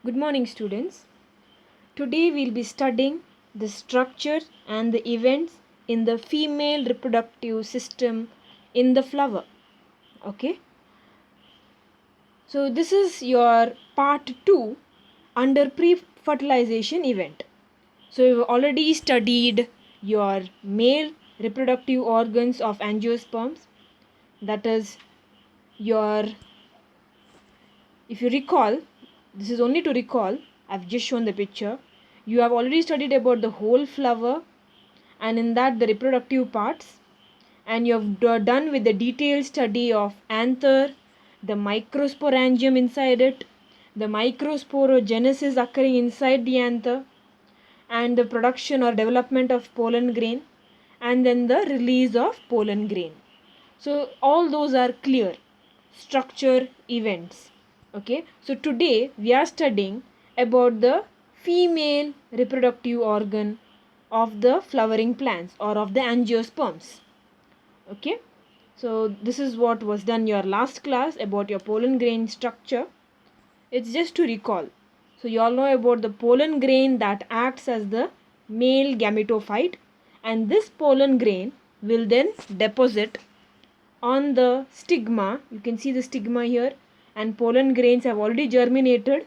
Good morning, students. Today we'll be studying the structure and the events in the female reproductive system in the flower. Okay, so this is your part 2 under pre-fertilization event. So you've already studied your male reproductive organs of angiosperms, that is your, if you recall, this is only to recall, I've just shown the picture. You have already studied about the whole flower and in that the reproductive parts, and you have done with the detailed study of anther, the microsporangium inside it, the microsporogenesis occurring inside the anther, and the production or development of pollen grain, and then the release of pollen grain. So all those are clear structure events. Okay, so today we are studying about the female reproductive organ of the flowering plants or of the angiosperms. Okay, so this is what was done your last class about your pollen grain structure. It's just to recall. So you all know about the pollen grain that acts as the male gametophyte, and this pollen grain will then deposit on the stigma. You can see the stigma here, and pollen grains have already germinated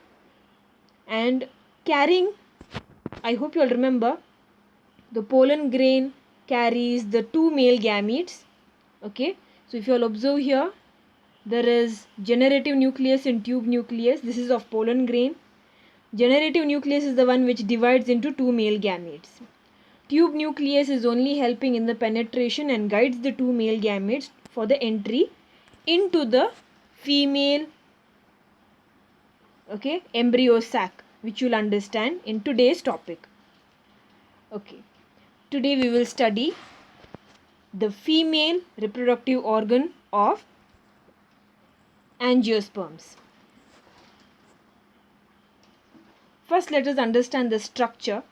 and carrying, I hope you all remember, the pollen grain carries the two male gametes. Okay, so if you all observe here, there is generative nucleus and tube nucleus. This is of pollen grain. Generative nucleus is the one which divides into two male gametes. Tube nucleus is only helping in the penetration and guides the two male gametes for the entry into the female, okay, embryo sac, which you'll understand in today's topic. Okay, today we will study the female reproductive organ of angiosperms. First, let us understand the structure.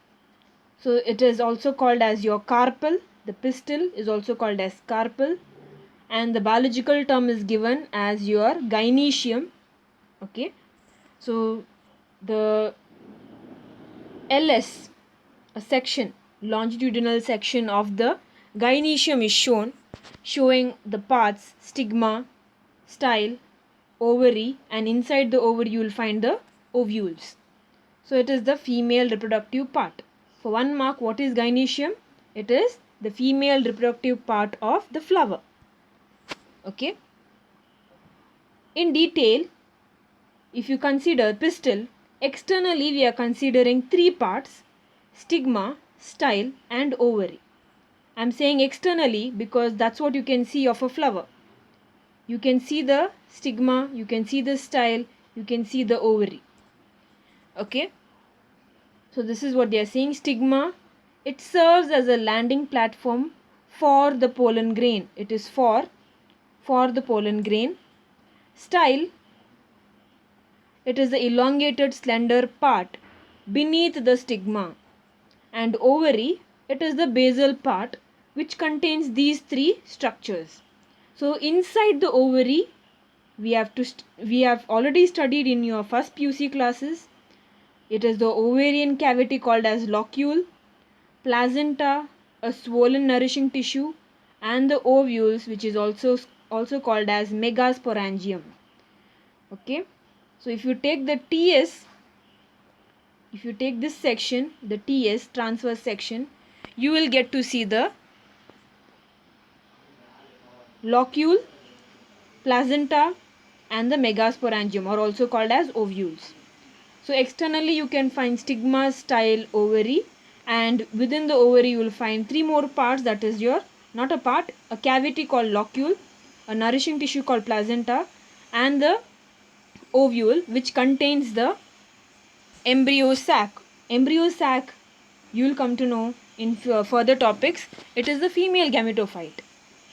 So it is also called as your carpel. The pistil is also called as carpel, and the biological term is given as your gynoecium. Okay, so the LS, a section, longitudinal section of the gynoecium is shown, showing the parts stigma, style, ovary, and inside the ovary you will find the ovules. So it is the female reproductive part. For one mark, what is gynoecium? It is the female reproductive part of the flower. Okay. In detail, if you consider pistil, externally we are considering three parts: stigma, style, and ovary. I am saying externally because that's what you can see of a flower. You can see the stigma, you can see the style, you can see the ovary. Okay. So this is what they are saying. Stigma, it serves as a landing platform for the pollen grain. It is for the pollen grain. Style, it is the elongated slender part beneath the stigma. And ovary, it is the basal part which contains these three structures. So inside the ovary, we have already studied in your first PUC classes. It is the ovarian cavity called as locule, placenta, a swollen nourishing tissue, and the ovules, which is also called as megasporangium. Okay, so if you take the TS, if you take this section, the TS, transverse section, you will get to see the locule, placenta, and the megasporangium, or also called as ovules. So externally you can find stigma, style, ovary, and within the ovary you will find three more parts, that is your, not a part, a cavity called locule, a nourishing tissue called placenta, and the ovule which contains the embryo sac. Embryo sac, you will come to know in further topics. It is the female gametophyte.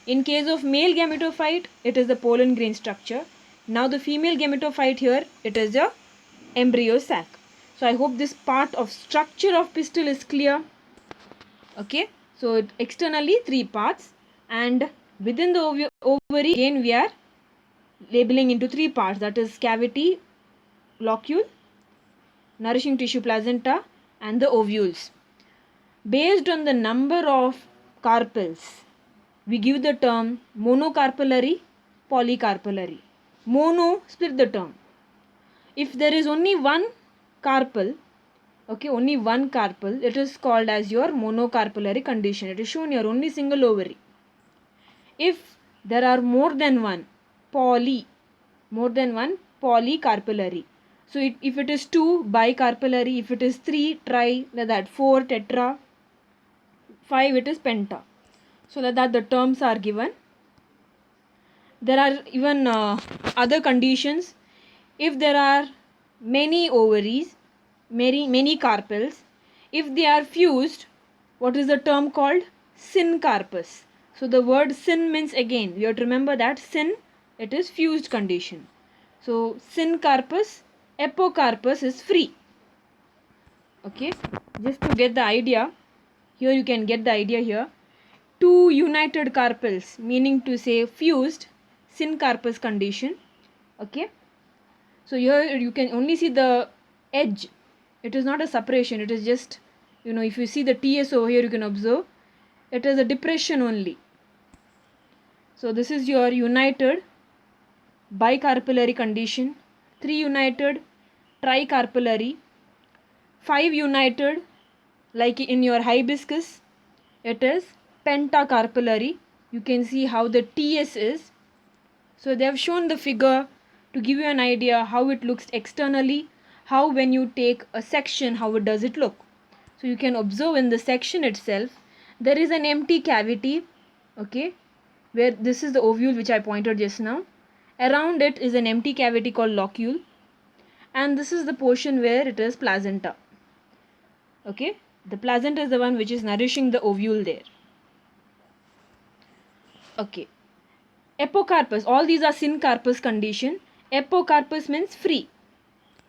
In case of male gametophyte, it is the pollen grain structure. Now the female gametophyte here, it is the embryo sac. So I hope this part of structure of pistil is clear. Okay, so externally three parts, and within the ovary again we are labeling into three parts, that is cavity, locule, nourishing tissue placenta, and the ovules. Based on the number of carpels, we give the term monocarpellary, polycarpellary. Mono, split the term. If there is only one carpel, okay, only one carpel, it is called as your monocarpellary condition. It is shown here, only single ovary. If there are more than one, polycarpellary. So if it is 2, bicarpellary. If it is 3, tri, like that. 4, tetra. 5, it is penta. So like that the terms are given. There are even other conditions. If there are many ovaries, many carpels, if they are fused, what is the term called? Syncarpous. So the word syn means, again, you have to remember that syn, it is fused condition. So syncarpous, epocarpous is free. Okay, just to get the idea, here you can get the idea here. 2 united carpels, meaning to say fused, syncarpous condition. Okay, so here you can only see the edge. It is not a separation, it is just, if you see the TS over here, you can observe it is a depression only. So this is your united bicarpellary condition. 3 united tricarpellary. 5 united, like in your hibiscus, it is pentacarpellary. You can see how the TS is. So they have shown the figure to give you an idea how it looks externally, how when you take a section, how it does it look. So you can observe in the section itself, there is an empty cavity, okay, where this is the ovule which I pointed just now. Around it is an empty cavity called locule, and this is the portion where it is placenta. Okay, the placenta is the one which is nourishing the ovule there. Okay, epocarpous, all these are syncarpous condition. Epocarpous means free.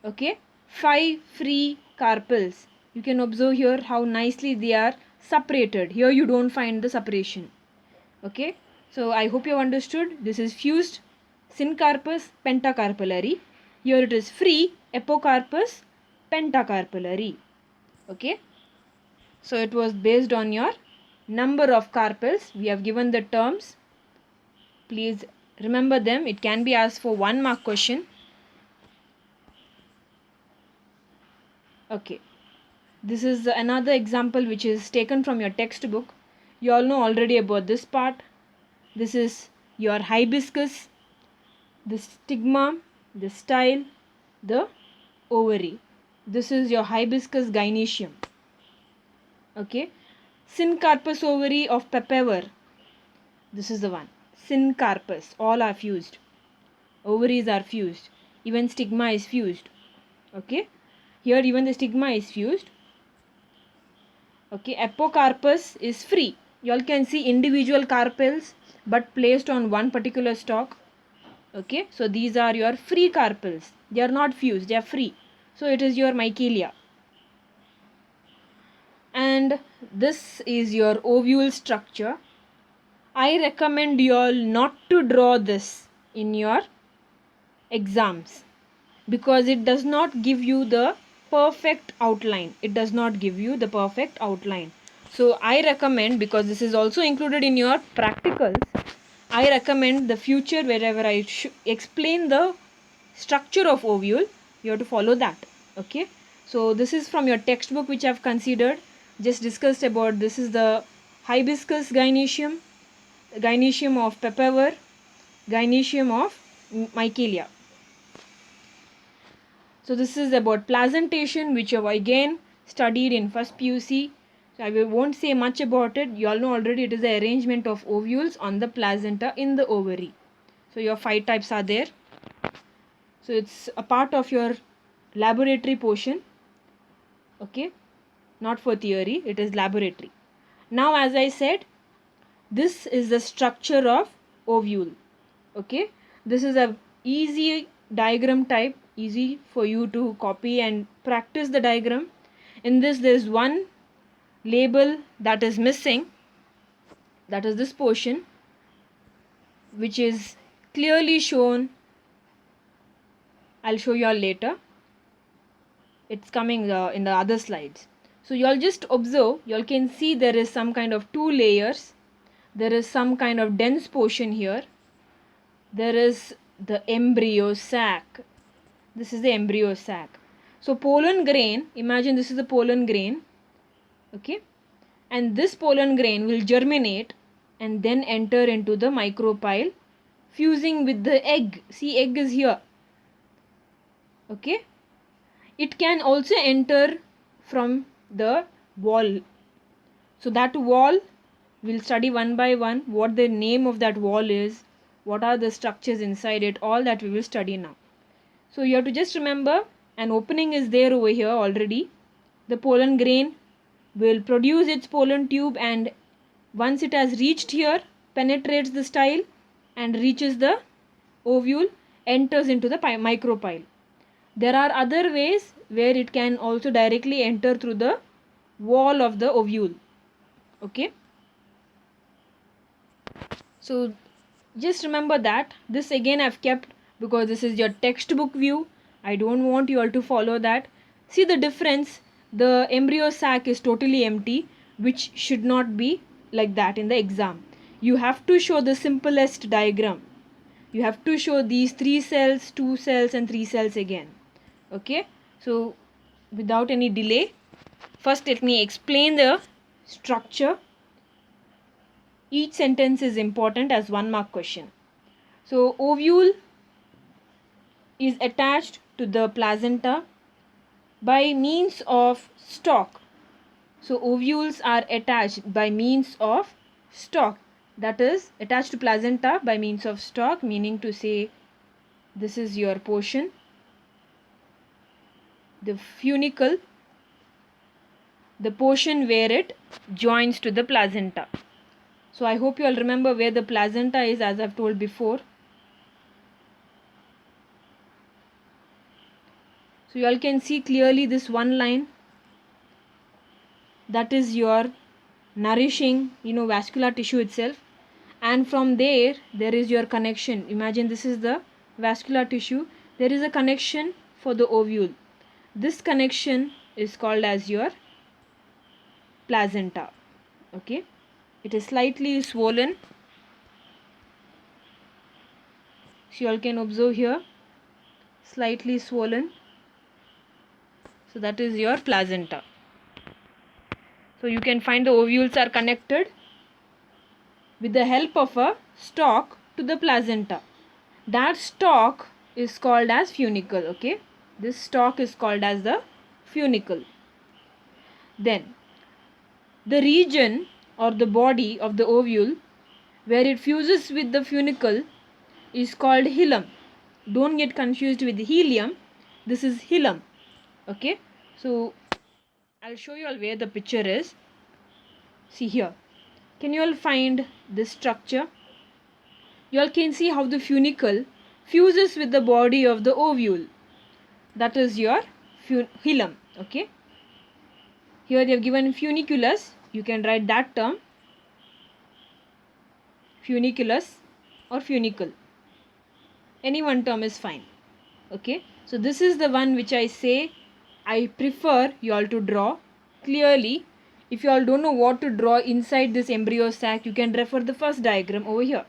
Okay, 5 free carpels. You can observe here how nicely they are separated. Here you don't find the separation. Okay, so I hope you have understood. This is fused, syncarpous, pentacarpellary. Here it is free, epocarpous, pentacarpellary. Okay, so it was based on your number of carpels. We have given the terms. Please remember them. It can be asked for 1 mark question. Okay, this is another example which is taken from your textbook. You all know already about this part. This is your hibiscus, the stigma, the style, the ovary. This is your hibiscus gynoecium. Okay, syncarpous ovary of papaver. This is the one. Syncarpous, all are fused. Ovaries are fused. Even stigma is fused. Okay, here even the stigma is fused. Okay, epocarpous is free. You all can see individual carpels but placed on one particular stalk. Okay, so these are your free carpels. They are not fused, they are free. So it is your mycelia. And this is your ovule structure. I recommend you all not to draw this in your exams because it does not give you the perfect outline. It does not give you the perfect outline. So I recommend, because this is also included in your practicals, I recommend the future wherever I explain the structure of ovule, you have to follow that. Okay, so this is from your textbook which I have considered, just discussed about. This is the hibiscus gynoecium, gynoecium of papaver, gynoecium of mycelia. So this is about placentation, which you have again studied in first PUC. So I won't say much about it. You all know already it is the arrangement of ovules on the placenta in the ovary. So your 5 types are there. So it's a part of your laboratory portion. Okay, not for theory, it is laboratory. Now as I said, this is the structure of ovule. Okay, this is a easy diagram type, easy for you to copy and practice the diagram. In this there is one label that is missing, that is this portion, which is clearly shown. I'll show you all later. it's coming in the other slides. So you all just observe, you all can see there is some kind of two layers. There is some kind of dense portion here. There is the embryo sac. This is the embryo sac. So pollen grain, imagine this is the pollen grain, okay, and this pollen grain will germinate and then enter into the micropyle, fusing with the egg. See, egg is here, okay. It can also enter from the wall. So that wall, we'll study one by one what the name of that wall is, what are the structures inside it, all that we will study now. So you have to just remember an opening is there over here already. The pollen grain will produce its pollen tube, and once it has reached here, penetrates the style and reaches the ovule, enters into the micropyle. There are other ways where it can also directly enter through the wall of the ovule, okay. So just remember that. This again I've kept because this is your textbook view. I don't want you all to follow that. See the difference. The embryo sac is totally empty, which should not be like that in the exam. You have to show the simplest diagram. You have to show these 3 cells, 2 cells and 3 cells again. Okay. So without any delay, first let me explain the structure. Each sentence is important as 1 mark question. So ovule is attached to the placenta by means of stalk. So ovules are attached by means of stalk, that is attached to placenta by means of stalk, meaning to say this is your portion, the funicle, the portion where it joins to the placenta. So I hope you all remember where the placenta is, as I've told before. So you all can see clearly this one line, that is your nourishing, vascular tissue itself, and from there is your connection. Imagine this is the vascular tissue, there is a connection for the ovule. This connection is called as your placenta, okay. It is slightly swollen, so you all can observe here, slightly swollen. So that is your placenta. So you can find the ovules are connected with the help of a stalk to the placenta. That stalk is called as funicle, okay. This stalk is called as the funicle. Then the region or the body of the ovule where it fuses with the funicle is called hilum. Don't get confused with helium. This is hilum, okay. So I'll show you all where the picture is. See here, can you all find this structure? You all can see how the funicle fuses with the body of the ovule. That is your hilum, okay. Here they have given funiculus. You can write that term, funiculus or funicle. Any one term is fine, okay. So this is the one which I say I prefer you all to draw clearly. If you all don't know what to draw inside this embryo sac, you can refer the first diagram over here.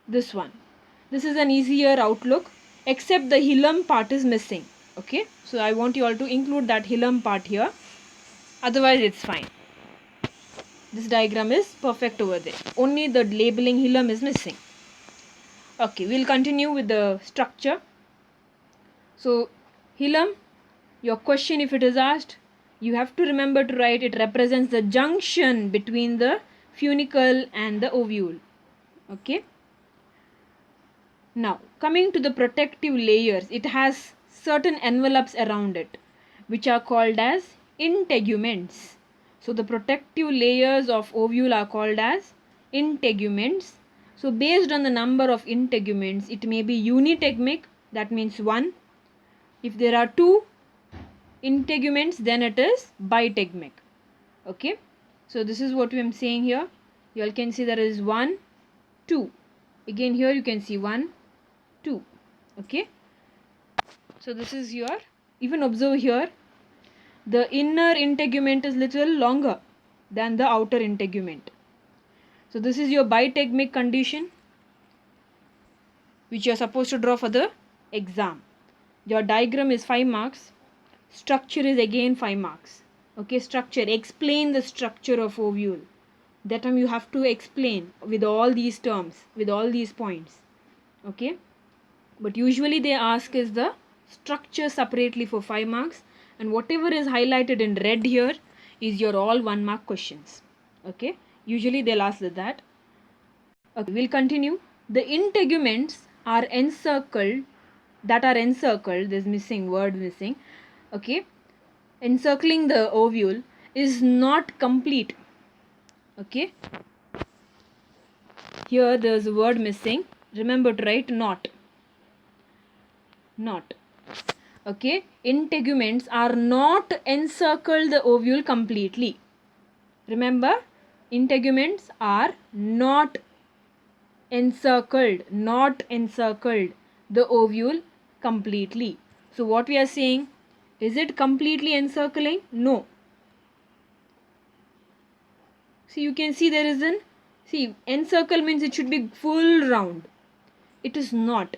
This one. This is an easier outlook, except the hilum part is missing, okay. So I want you all to include that hilum part here. Otherwise it's fine. This diagram is perfect over there. Only the labeling hilum is missing. Okay, we'll continue with the structure. So hilum, your question if it is asked, you have to remember to write it represents the junction between the funicle and the ovule, okay. Now coming to the protective layers, it has certain envelopes around it which are called as integuments. So the protective layers of ovule are called as integuments. So based on the number of integuments, it may be unitegmic, that means 1. If there are 2 integuments, then it is bitegmic, okay. So this is what I am saying here. You all can see there is 1, 2. Again here you can see 1, 2, okay. So this is your Even observe here, the inner integument is little longer than the outer integument. So this is your bitegmic condition which you are supposed to draw for the exam. Your diagram is 5 marks. Structure is again 5 marks. Okay, structure. Explain the structure of ovule. That time you have to explain with all these terms, with all these points. Okay. But usually they ask is the structure separately for 5 marks, and whatever is highlighted in red here is your all 1 mark questions. Okay. Usually they'll ask that. Okay, we'll continue. The integuments are encircled, there's missing word missing. Okay, encircling the ovule is not complete. Okay, here there's a word missing. Remember to write not. Okay, integuments are not encircle the ovule completely. Remember, integuments are not encircled the ovule completely. So what we are saying, is it completely encircling? No. See, you can see there is encircle means it should be full round. It is not.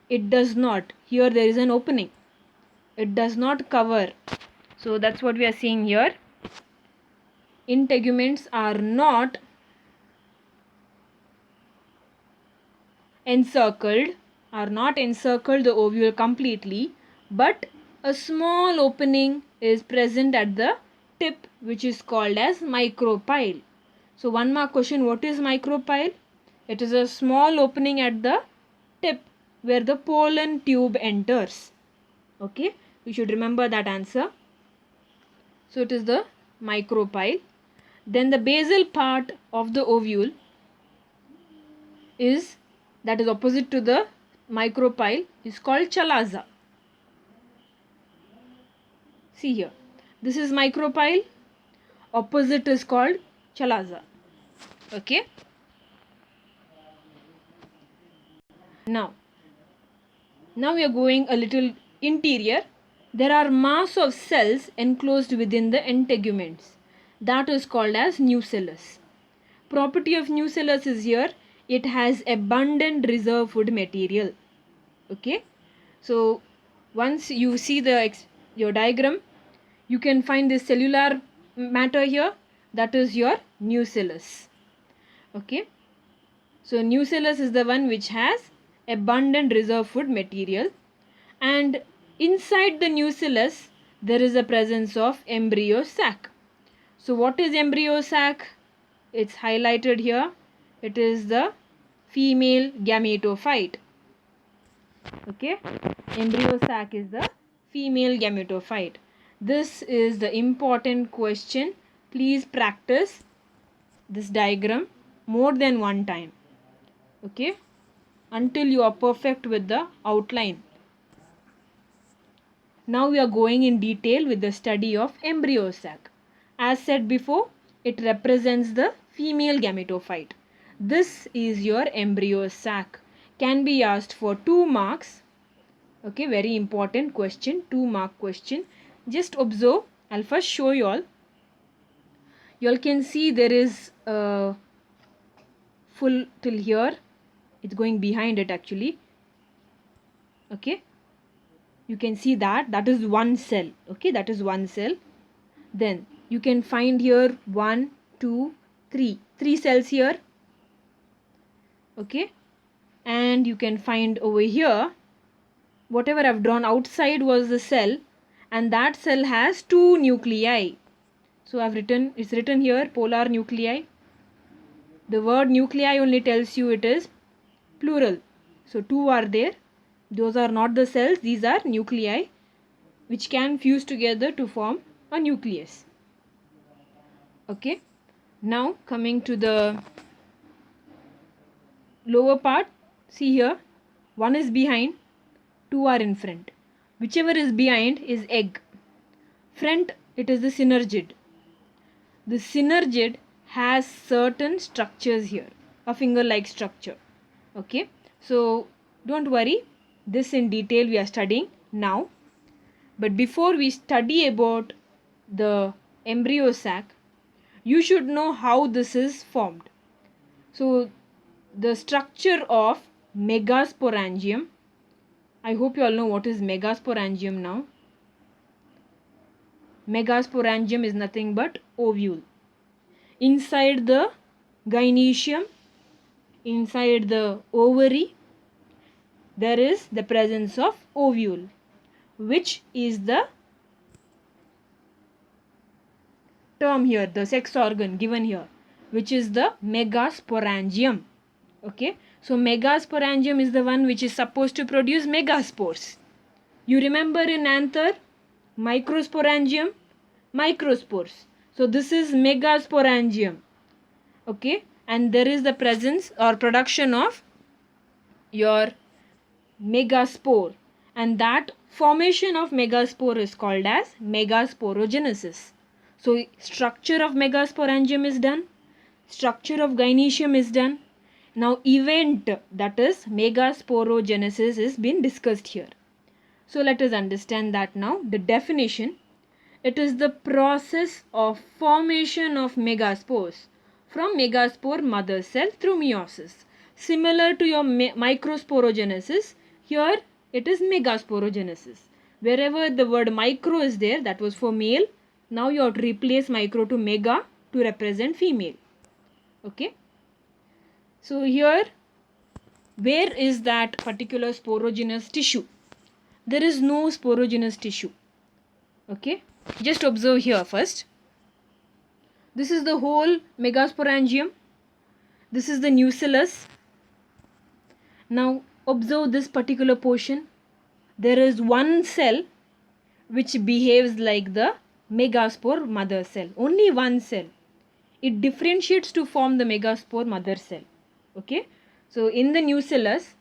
It does not. Here there is an opening. It does not cover. So that's what we are seeing here. Integuments are not encircled the ovule completely, but a small opening is present at the tip, which is called as micropyle. So 1 mark question, what is micropyle? It is a small opening at the tip where the pollen tube enters. Okay, you should remember that answer. So it is the micropyle. Then the basal part of the ovule is, that is opposite to the micropyle, is called chalaza. See here, this is micropyle, opposite is called chalaza. Okay, now we are going a little interior. There are mass of cells enclosed within the integuments. That is called as nucellus. Property of nucellus is here, it has abundant reserve food material. Okay, so once you see your diagram, you can find this cellular matter here, that is your nucellus. Okay, so nucellus is the one which has abundant reserve food material, and inside the nucellus there is a presence of embryo sac. So what is embryo sac? It's highlighted here. It is the female gametophyte. Okay, embryo sac is the female gametophyte. This is the important question. Please practice this diagram more than 1 time. Okay, until you are perfect with the outline. Now we are going in detail with the study of embryo sac. As said before, it represents the female gametophyte. This is your embryo sac. Can be asked for 2 marks. Okay, very important question, 2 mark question. Just observe. I'll first show you all. You all can see there is a full till here. It's going behind it actually. Okay, you can see that is 1 cell. Okay, that is 1 cell. Then you can find here 1, 2, 3 cells here. Okay, and you can find over here, whatever I've drawn outside was the cell, and that cell has 2 nuclei. So it's written here polar nuclei. The word nuclei only tells you it is plural. So 2 are there. Those are not the cells, these are nuclei which can fuse together to form a nucleus. Okay, now coming to the lower part, see here, 1 is behind, 2 are in front. Whichever is behind is egg. Front, it is the synergid. The synergid has certain structures here, a finger-like structure. Okay, so don't worry, this in detail we are studying now. But before we study about the embryo sac, you should know how this is formed. So the structure of megasporangium, I hope you all know what is megasporangium now. Megasporangium is nothing but ovule. Inside the gynoecium, inside the ovary, there is the presence of ovule, which is the term here, the sex organ given here, which is the megasporangium. Okay, so megasporangium is the one which is supposed to produce megaspores. You remember in anther, microsporangium, microspores. So this is megasporangium. Okay, and there is the presence or production of your megaspore, and that formation of megaspore is called as megasporogenesis. So structure of megasporangium is done, structure of gynoecium is done. Now event, that is megasporogenesis, is being discussed here. So let us understand that now. The definition: it is the process of formation of megaspores from megaspore mother cell through meiosis. Similar to your microsporogenesis, here it is megasporogenesis. Wherever the word micro is there, that was for male. Now you have to replace micro to mega to represent female. Okay. So here, where is that particular sporogenous tissue? There is no sporogenous tissue. Okay. Just observe here first. This is the whole megasporangium. This is the nucellus. Now observe this particular portion. There is one cell which behaves like the megaspore mother cell. Only one cell. It differentiates to form the megaspore mother cell. Okay. So in the nucellus,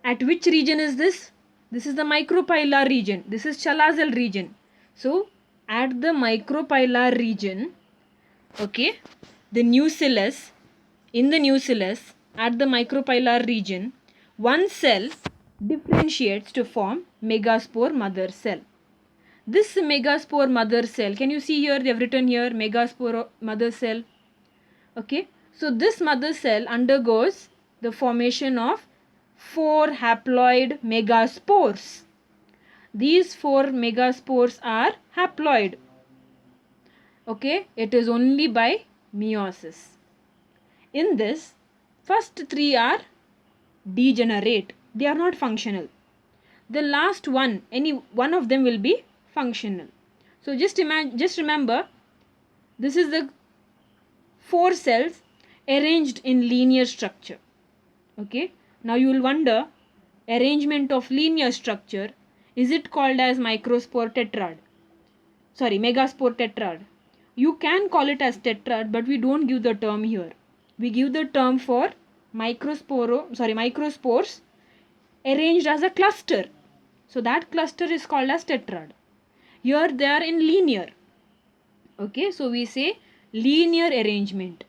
at which region is this? This is the micropylar region. This is chalazal region. So at the micropylar region, okay, the nucellus, in the nucellus, at the micropylar region, one cell differentiates to form megaspore mother cell. This megaspore mother cell, can you see here, they have written here megaspore mother cell. Okay, so this mother cell undergoes the formation of 4 haploid megaspores. These 4 megaspores are haploid. Okay, it is only by meiosis. In this, first 3 are degenerate. They are not functional. The last one, any one of them will be functional. So just remember, this is the 4 cells arranged in linear structure. Okay, now you will wonder, arrangement of linear structure, is it called as microspore tetrad? Sorry, megaspore tetrad. You can call it as tetrad, but we don't give the term here. We give the term for microspores arranged as a cluster. So that cluster is called as tetrad. Here they are in linear. Okay, so we say linear arrangement.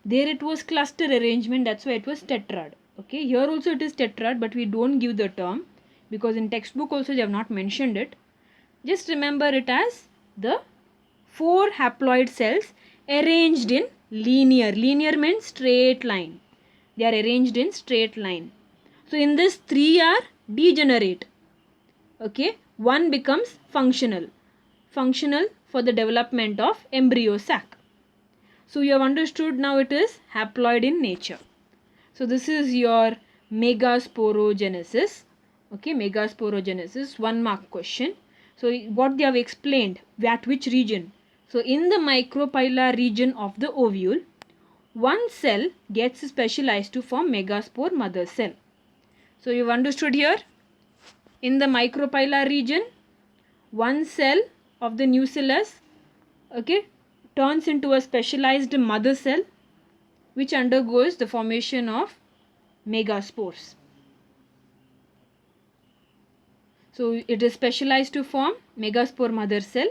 There it was cluster arrangement, that's why it was tetrad. Okay, here also it is tetrad, but we don't give the term because in textbook also they have not mentioned it. Just remember it as the 4 haploid cells arranged in linear. Linear means straight line. They are arranged in straight line. So in this 3 are degenerate. Okay, 1 becomes functional. Functional for the development of embryo sac. So you have understood now it is haploid in nature. So this is your megasporogenesis. Okay, megasporogenesis, 1 mark question. So what they have explained, at which region? So in the micropylar region of the ovule, one cell gets specialized to form megaspore mother cell. So you've understood here, in the micropylar region, one cell of the nucellus, okay, turns into a specialized mother cell which undergoes the formation of megaspores. So it is specialized to form megaspore mother cell.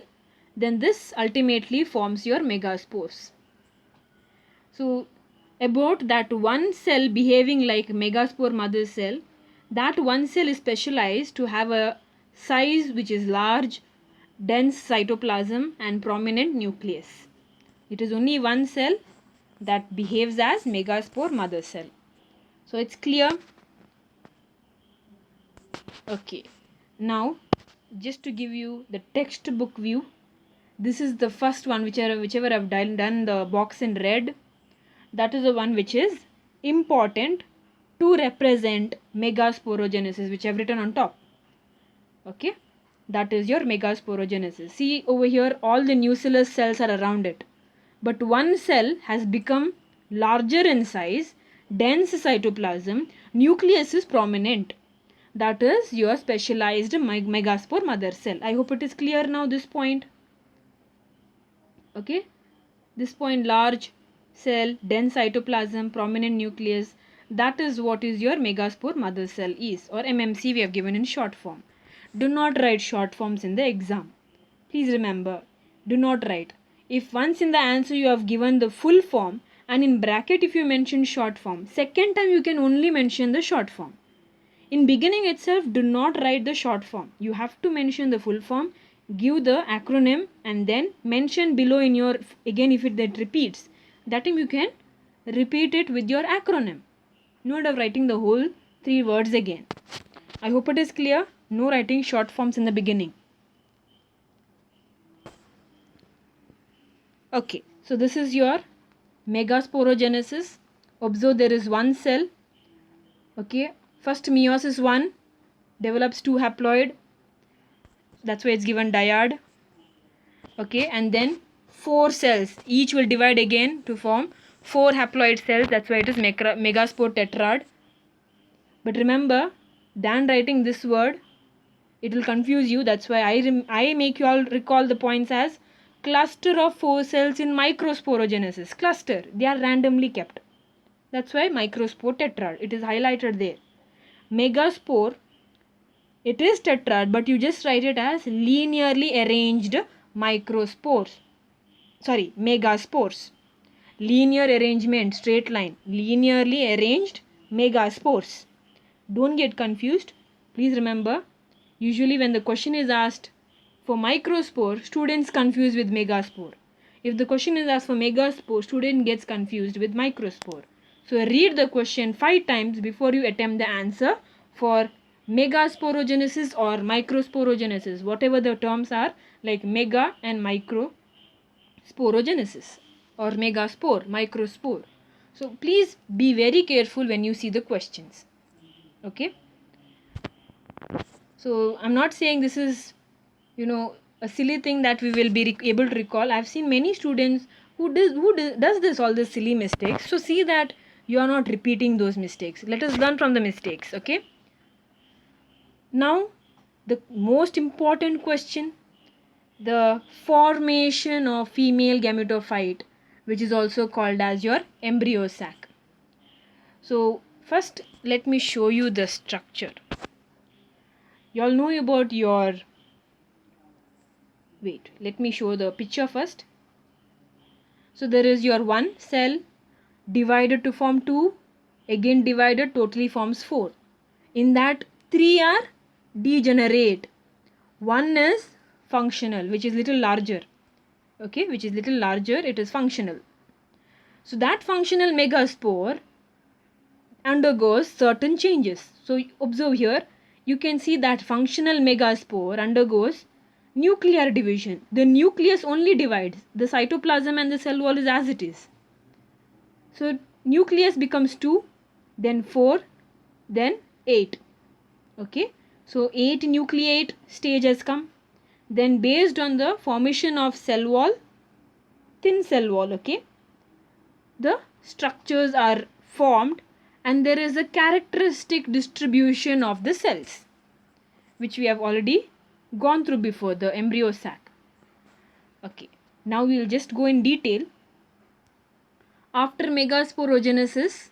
Then this ultimately forms your megaspores. So about that one cell behaving like megaspore mother cell, that one cell is specialized to have a size which is large, dense cytoplasm and prominent nucleus. It is only one cell that behaves as megaspore mother cell. So it's clear. Okay, now just to give you the textbook view, this is the first one, whichever I've done the box in red. That is the one which is important to represent megasporogenesis, which I've written on top. Okay, that is your megasporogenesis. See over here, all the nucleus cells are around it, but one cell has become larger in size, dense cytoplasm, nucleus is prominent. That is your specialized megaspore mother cell. I hope it is clear now, this point. Okay, this point, large cell, dense cytoplasm, prominent nucleus, that is what is your megaspore mother cell is, or MMC we have given in short form. Do not write short forms in the exam. Please remember, do not write. If once in the answer you have given the full form and in bracket if you mention short form, second time you can only mention the short form. In beginning itself, do not write the short form. You have to mention the full form, give the acronym, and then mention below in your, again if that repeats, that time you can repeat it with your acronym. Not of writing the whole 3 words again. I hope it is clear. No writing short forms in the beginning. Okay, so this is your megasporogenesis. Observe there is one cell. Okay, first meiosis 1 develops 2 haploid. That's why it's given dyad. Okay, and then 4 cells. Each will divide again to form 4 haploid cells. That's why it is megaspore tetrad. But remember, than writing this word, it will confuse you. That's why I make you all recall the points as cluster of 4 cells in microsporogenesis. Cluster. They are randomly kept. That's why microspore tetrad. It is highlighted there. Megaspore, it is tetrad, but you just write it as linearly arranged microspores. Sorry, megaspores. Linear arrangement, straight line. Linearly arranged megaspores. Don't get confused. Please remember, usually when the question is asked for microspore, students confuse with megaspore. If the question is asked for megaspore, student gets confused with microspore. So read the question 5 times before you attempt the answer for megasporogenesis or microsporogenesis, whatever the terms are, like mega and microsporogenesis or megaspore, microspore. So please be very careful when you see the questions. Okay. So I'm not saying this is, a silly thing that we will be able to recall. I've seen many students who does this, all these silly mistakes. So see that you are not repeating those mistakes. Let us learn from the mistakes. Okay. Now the most important question, the formation of female gametophyte, which is also called as your embryo sac. So first let me show you the structure. You all know about your, wait, let me show the picture first. So there is your one cell divided to form 2, again divided, totally forms 4. In that 3 are degenerate. One is functional, which is little larger. Okay, which is little larger, it is functional. So that functional megaspore undergoes certain changes. So observe here, you can see that functional megaspore undergoes nuclear division. The nucleus only divides. The cytoplasm and the cell wall is as it is. So nucleus becomes 2, then 4, then 8. Okay. So 8 nucleate stage has come. Then based on the formation of cell wall, thin cell wall, okay, the structures are formed and there is a characteristic distribution of the cells, which we have already gone through before, the embryo sac. Okay, now we will just go in detail. After megasporogenesis,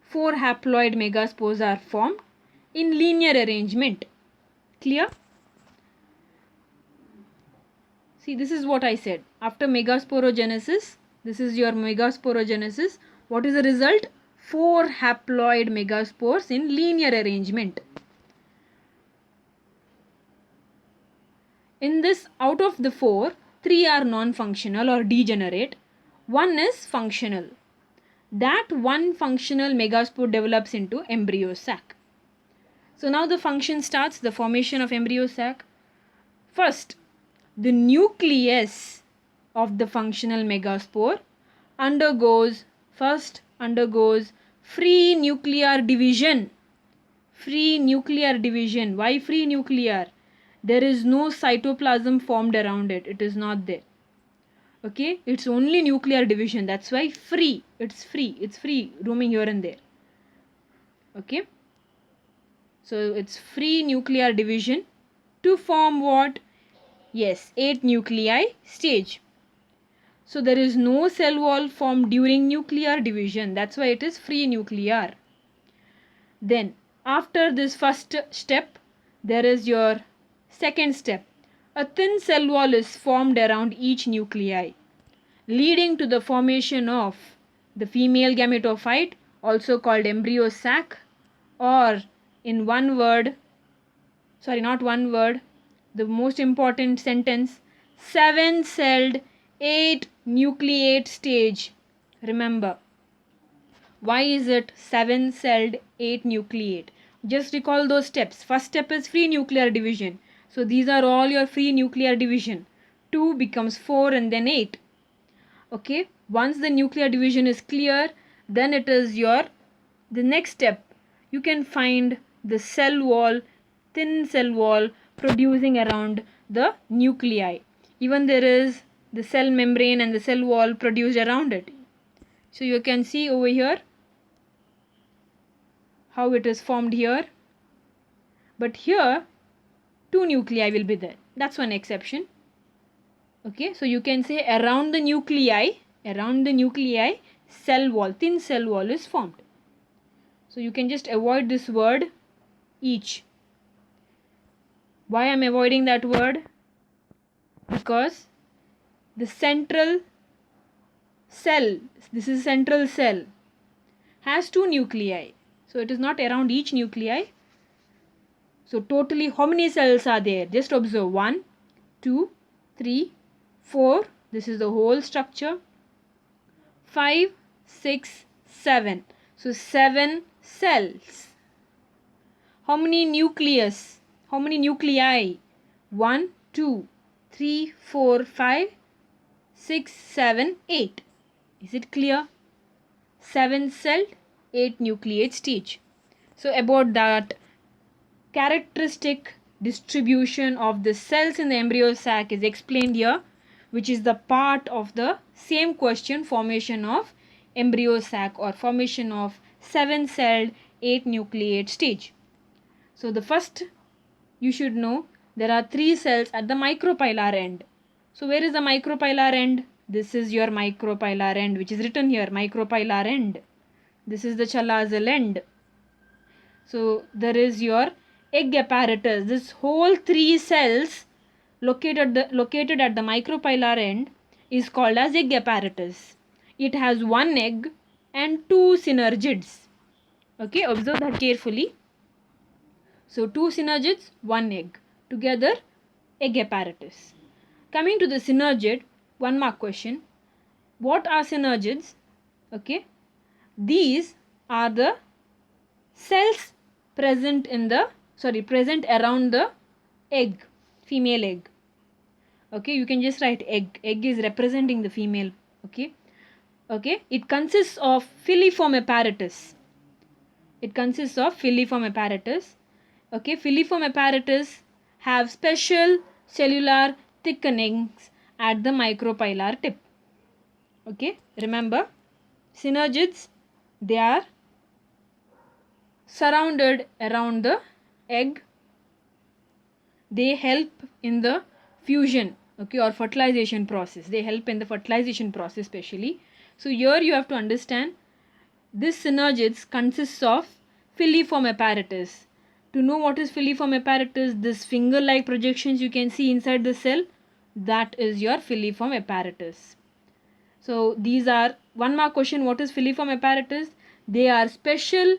4 haploid megaspores are formed in linear arrangement. Clear? See, this is what I said. After megasporogenesis, this is your megasporogenesis. What is the result? 4 haploid megaspores in linear arrangement. In this, out of the four, three are non-functional or degenerate. One is functional. That one functional megaspore develops into embryo sac. So now the function starts, the formation of embryo sac. First, the nucleus of the functional megaspore undergoes free nuclear division. Free nuclear division. Why free nuclear? There is no cytoplasm formed around it. It is not there. Okay, it's only nuclear division. That's why free. It's free roaming here and there. Okay, so it's free nuclear division to form what? Yes, 8 nuclei stage. So there is no cell wall formed during nuclear division. That's why it is free nuclear. Then after this first step, there is your second step. A thin cell wall is formed around each nuclei, leading to the formation of the female gametophyte, also called embryo sac, or in one word, sorry, not one word, the most important sentence, 7-celled 8 nucleate stage. Remember, why is it 7-celled 8 nucleate? Just recall those steps. First step is free nuclear division. So these are all your free nuclear division. 2 becomes 4 and then 8. Okay, once the nuclear division is clear, then it is the next step. You can find the cell wall, thin cell wall producing around the nuclei. Even there is the cell membrane and the cell wall produced around it. So you can see over here how it is formed here. But here 2 nuclei will be there. That's one exception. Okay, so you can say around the nuclei, cell wall, thin cell wall is formed. So you can just avoid this word each. Why I am avoiding that word? Because the central cell, this is central cell, has 2 nuclei. So it is not around each nuclei. So totally how many cells are there? Just observe 1, 2, 3, 4. This is the whole structure. 5, 6, 7. So 7 cells. How many nucleus? How many nuclei? 1, 2, 3, 4, 5, 6, 7, 8. Is it clear? 7-celled, 8 nucleate stage. So about that characteristic distribution of the cells in the embryo sac is explained here, which is the part of the same question, formation of embryo sac or formation of 7-celled 8 nucleate stage. So the first you should know there are 3 cells at the micropylar end. So where is the micropylar end? This is your micropylar end, which is written here, micropylar end. This is the chalazal end. So there is your egg apparatus. This whole 3 cells located at the micropylar end is called as egg apparatus. It has 1 egg and 2 synergids. Okay, observe that carefully. So 2 synergids, 1 egg. Together, egg apparatus. Coming to the synergid, 1 mark question. What are synergids? Okay, these are the cells present around the egg, female egg. Okay, you can just write egg. Egg is representing the female. Okay, it consists of filiform apparatus. Okay, filiform apparatus have special cellular thickenings at the micropylar tip. Okay, remember, synergids, they are surrounded around the egg. They help in the fusion, okay, or fertilization process. They help in the fertilization process especially. So here you have to understand this synergids consists of filiform apparatus. To know what is filiform apparatus, this finger-like projections you can see inside the cell, that is your filiform apparatus. So these are 1 mark question. What is filiform apparatus? They are special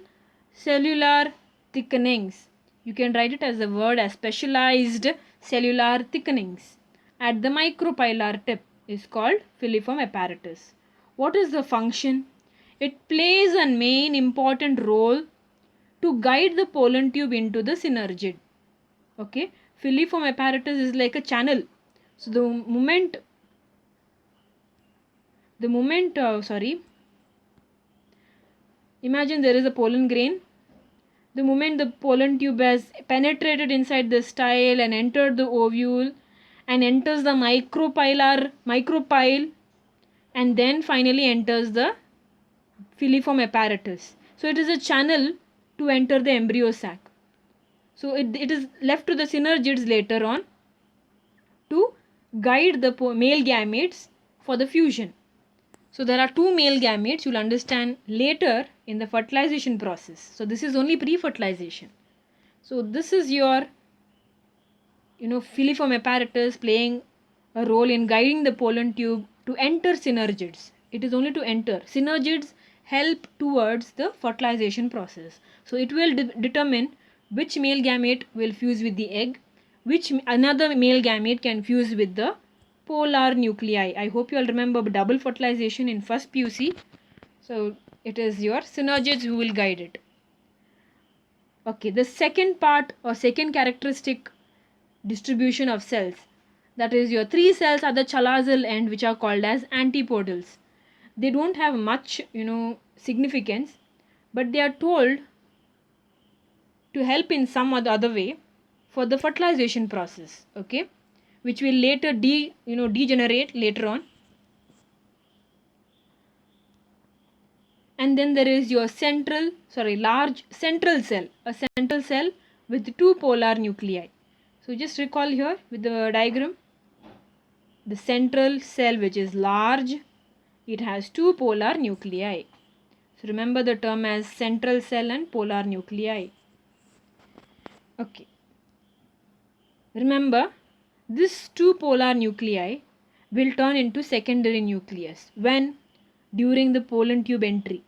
cellular thickenings. You can write it as a word as specialized cellular thickenings at the micropylar tip is called filiform apparatus. What is the function? It plays a main important role to guide the pollen tube into the synergid. Okay, filiform apparatus is like a channel. So imagine there is a pollen grain. The moment the pollen tube has penetrated inside the style and entered the ovule and enters the micropyle and then finally enters the filiform apparatus. So it is a channel to enter the embryo sac. So it is left to the synergids later on to guide the male gametes for the fusion. So there are two male gametes, you'll understand later in the fertilization process. So this is only pre-fertilization. So this is your filiform apparatus playing a role in guiding the pollen tube to enter synergids. It is only to enter. Synergids help towards the fertilization process. So it will determine which male gamete will fuse with the egg, which another male gamete can fuse with the polar nuclei. I hope you all remember double fertilization in first PUC. So it is your synergids who will guide it. Okay, the second part or second characteristic distribution of cells, that is your three cells at the chalazal end which are called as antipodals. They don't have much significance, but they are told to help in some or the other way for the fertilization process, okay, which will later degenerate later on. And then there is your large central cell, a central cell with two polar nuclei. So just recall here with the diagram, the central cell which is large, it has two polar nuclei. So remember the term as central cell and polar nuclei. Okay. Remember, this two polar nuclei will turn into secondary nucleus when during the pollen tube entry.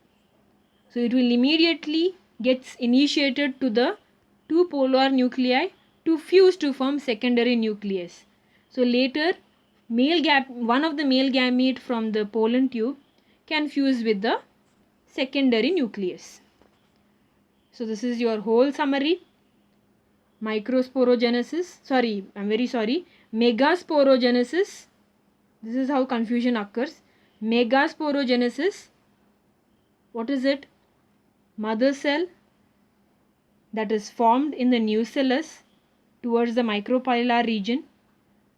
So it will immediately gets initiated to the two polar nuclei to fuse to form secondary nucleus. So later one of the male gamete from the pollen tube can fuse with the secondary nucleus. So this is your whole summary. Megasporogenesis. This is how confusion occurs. Megasporogenesis. What is it? Mother cell that is formed in the nucellus towards the micropylar region,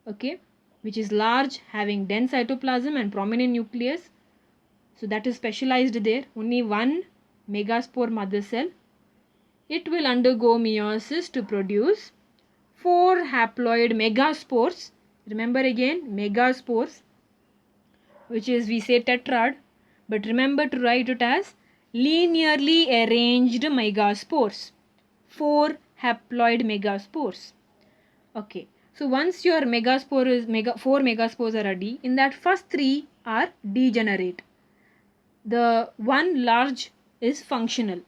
okay, which is large, having dense cytoplasm and prominent nucleus. So that is specialized there. Only one megaspore mother cell. It will undergo meiosis to produce 4 haploid megaspores. Remember again, megaspores, which is we say tetrad, but remember to write it as linearly arranged megaspores. 4 haploid megaspores. Okay, so once your 4 megaspores are ready, in that first 3 are degenerate. The one large is functional.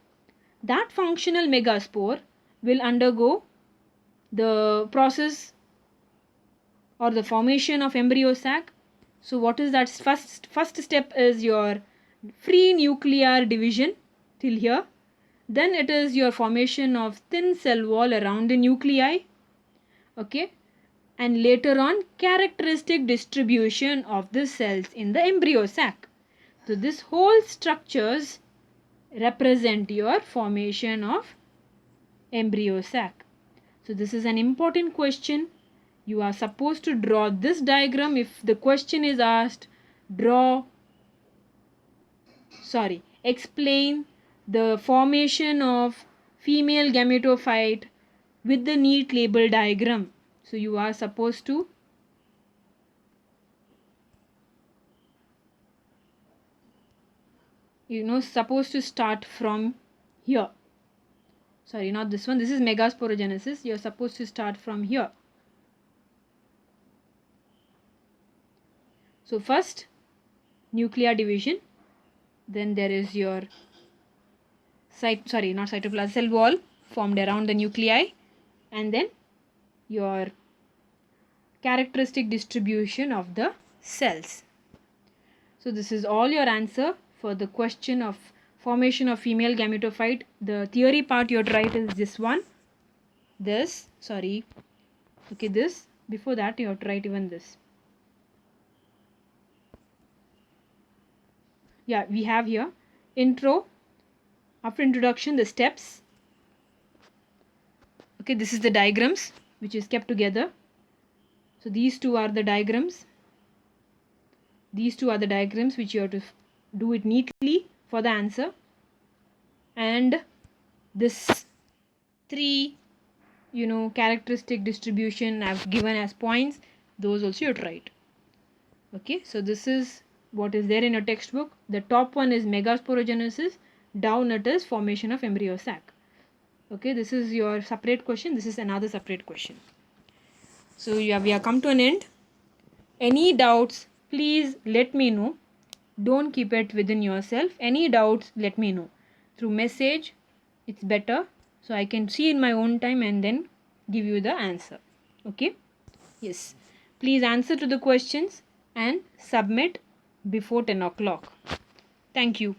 That functional megaspore will undergo the process or the formation of embryo sac. So what is that? First step is your free nuclear division till here. Then it is your formation of thin cell wall around the nuclei. Okay. And later on, characteristic distribution of the cells in the embryo sac. So this whole structures represent your formation of embryo sac. So this is an important question. You are supposed to draw this diagram. If the question is asked, explain the formation of female gametophyte with the neat label diagram. So you are supposed to start from here. Sorry, not this one. This is megasporogenesis. You are supposed to start from here. So first, nuclear division. Then there is your cell wall formed around the nuclei, and then your characteristic distribution of the cells. So this is all your answer for the question of formation of female gametophyte. The theory part you have to write is this one. This, sorry. Okay, this. Before that you have to write even this. Yeah, we have here intro. After introduction, the steps. Okay, this is the diagrams which is kept together. So these two are the diagrams. These two are the diagrams which you have to do it neatly for the answer. And this three, characteristic distribution I've given as points, those also you have to write. Okay, so this is what is there in your textbook. The top one is megasporogenesis, down it is formation of embryo sac. Okay, this is your separate question. This is another separate question. So we have come to an end. Any doubts, please let me know. Don't keep it within yourself. Any doubts, let me know. Through message, it's better. So I can see in my own time and then give you the answer. Okay? Yes. Please answer to the questions and submit before 10 o'clock. Thank you.